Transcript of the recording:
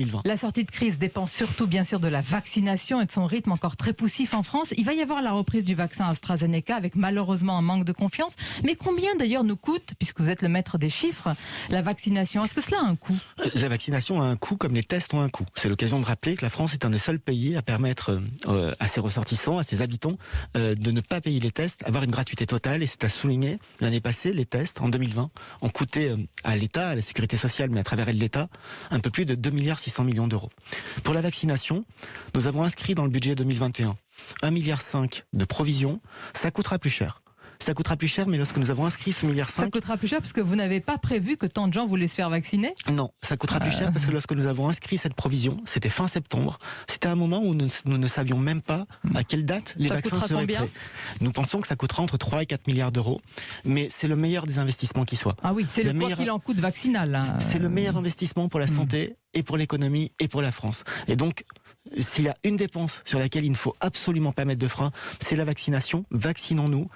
2020. La sortie de crise dépend surtout bien sûr de la vaccination et de son rythme encore très poussif en France. Il va y avoir la reprise du vaccin AstraZeneca avec malheureusement un manque de confiance. Mais combien d'ailleurs nous coûte, puisque vous êtes le maître des chiffres, la vaccination? Est-ce que cela a un coût? La vaccination a un coût comme les tests ont un coût. C'est l'occasion de rappeler que la France est un des seuls pays à permettre à ses ressortissants, à ses habitants, de ne pas payer les tests, avoir une gratuité totale. Et c'est à souligner, l'année passée, les tests, en 2020, ont coûté à l'État, à la sécurité sociale, mais à travers l'État, un peu plus de 2,6 milliards d'euros. Pour la vaccination, nous avons inscrit dans le budget 2021 1,5 milliard de provisions. Ça coûtera plus cher. Ça coûtera plus cher, mais lorsque nous avons inscrit ce 1,5 milliard... Ça coûtera plus cher parce que vous n'avez pas prévu que tant de gens voulaient se faire vacciner? Non, ça coûtera plus cher parce que lorsque nous avons inscrit cette provision, c'était fin septembre, c'était un moment où nous ne savions même pas à quelle date les vaccins seraient prêts. Nous pensons que ça coûtera entre 3 et 4 milliards d'euros, mais c'est le meilleur des investissements qui soit. Ah oui, c'est le quoi qu'il en coûte vaccinal. Hein. C'est le meilleur investissement pour la santé et pour l'économie et pour la France. Et donc, s'il y a une dépense sur laquelle il ne faut absolument pas mettre de frein, c'est la vaccination. Vaccinons-nous.